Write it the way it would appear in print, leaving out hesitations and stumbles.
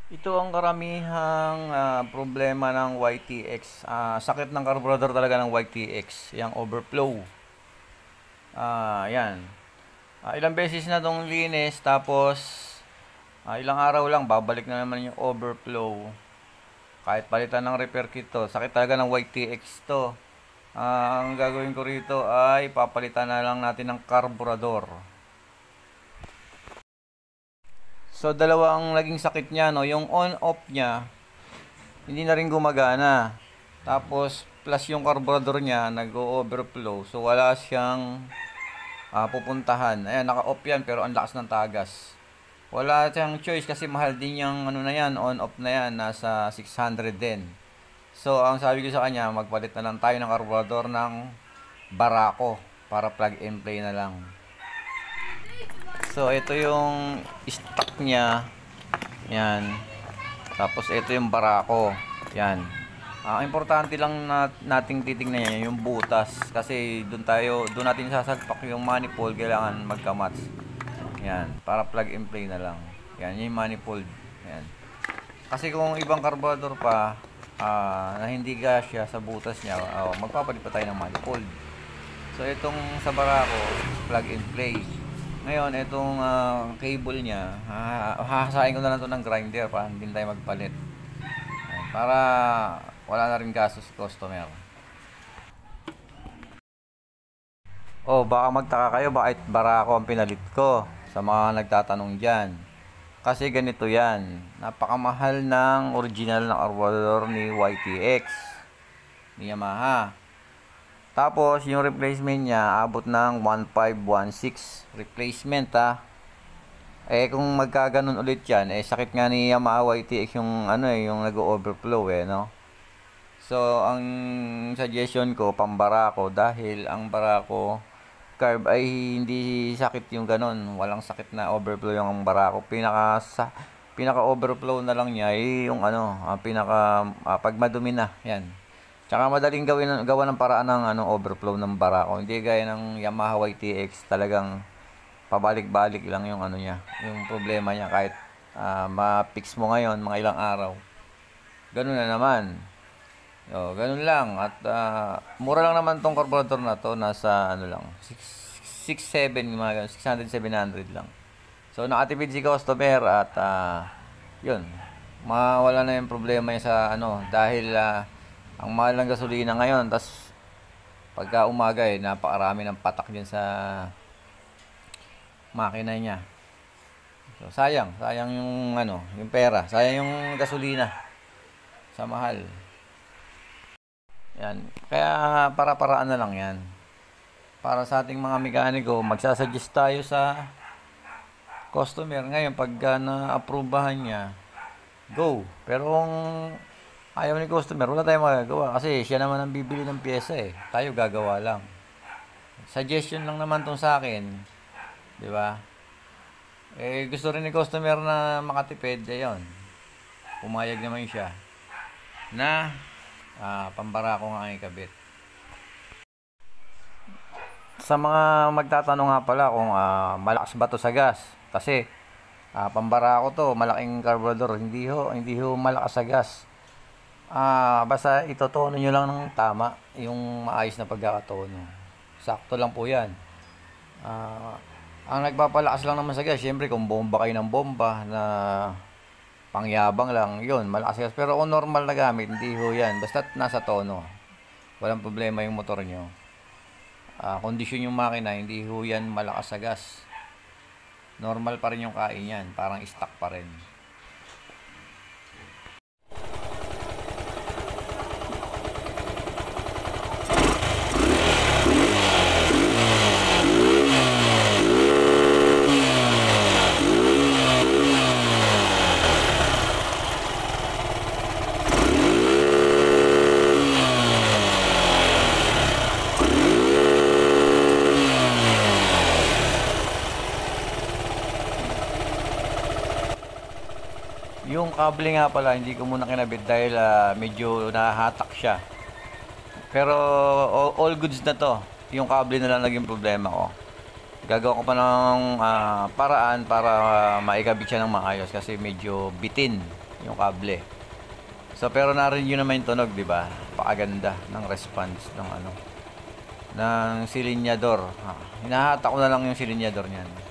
Ito ang karamihang problema ng YTX. Sakit ng carburetor talaga ng YTX, yung overflow. Yan. Ilang beses na itong linis, tapos ilang araw lang, babalik na naman yung overflow. Kahit palitan ng repair kit to, sakit talaga ng YTX to. Ang gagawin ko rito ay papalitan na lang natin ng carburetor. So, dalawa ang naging sakit niya, no? Yung on-off niya, hindi na rin gumagana. Tapos, plus yung carburetor niya, nag-overflow. So, wala siyang pupuntahan. Ayan, naka-off yan, pero ang lakas ng tagas. Wala siyang choice kasi mahal din yung ano na yan, on-off na yan, nasa 600 din. So, ang sabi ko sa kanya, magpalit na lang tayo ng carburetor ng Barako para plug and play na lang. So, ito yung stock niya. Yan. Tapos, ito yung Barako. Yan. Importante lang nating titingnan yan, yung butas. Kasi doon natin sasalpak yung manifold, kailangan magkamats. Yan. Para plug and play na lang. Yan. Yung manifold. Yan. Kasi kung ibang carburetor pa, na hindi gasya sa butas niya, magpapalit pa tayo ng manifold. So, itong sa Barako, plug and play. Ngayon, itong cable niya, hahasain ko na lang ito ng grinder para hindi tayo magpalit. Ayan, para wala na rin gastos sa customer. Baka magtaka kayo bakit Barako ang pinalit ko sa mga nagtatanong dyan. Kasi ganito yan, napakamahal ng original na carburetor ni YTX, ni Yamaha. Tapos, yung replacement niya, abot ng 1,516 replacement kung magkaganon ulit yan, sakit nga ni Yamaha YTX yung yung nag-overflow no. So, ang suggestion ko, pambarako, dahil ang Barako carb ay hindi sakit yung ganon. Walang sakit na overflow yung Barako. Pinaka overflow na lang niya yung pag madumi na, yan. Tsaka madaling gawa ng paraan ng overflow ng Barako. Hindi gaya ng Yamaha YTX, talagang pabalik-balik lang yung niya, yung problema niya kahit ma-fix mo ngayon mga ilang araw. Ganun na naman. Ganun lang at mura lang naman tong carburetor na to, nasa lang 6,700 mga ganun, 600 700 lang. So nakatipid si customer at yun, mawala na yung problema niya sa dahil ang mahal ng gasolina ngayon, tas pagka umaga napakarami ng patak dyan sa makina niya. So sayang yung yung pera, sayang yung gasolina sa mahal. Yan, kaya para-paraan na lang yan. Para sa ating mga mekaniko, magsasuggest tayo sa customer. Ngayon, pag na-approvehan niya, go. Pero kung ayaw ni customer, wala tayong magagawa kasi siya naman ang bibili ng pyesa tayo gagawa lang. Suggestion lang naman tong sa akin, di ba? Gusto rin ni customer na makatipid, yon. Pumayag naman siya na pambarako nga ang ikabit. Sa mga magtatanong nga pala kung malakas ba to sa gas, kasi pambarako to, malaking carburetor, hindi ho malakas sa gas. Basta itotono nyo lang ng tama, yung maayos na pagkakatono. Sakto lang po yan. Ang nagpapalakas lang naman sa gas, syempre kung bomba kayo ng bomba na pangyabang lang, yun, malakas gas. Pero kung normal na gamit, hindi ho yan. Basta nasa tono. Walang problema yung motor nyo. Kondisyon yung makina, hindi ho yan malakas sa gas. Normal pa rin yung kain yan. Parang stock pa rin. Yung kable nga pala, hindi ko muna kinabit dahil medyo nahahatak siya. Pero all goods na to. Yung kable na lang naging problema ko. Gagawa ko pa ng paraan para maikabit siya ng maayos kasi medyo bitin. yung kable. So pero narinig naman yung tunog, di ba? Pakaganda ng response ng ano ng silinyador. Hinahata ko na lang yung silinyador niyan.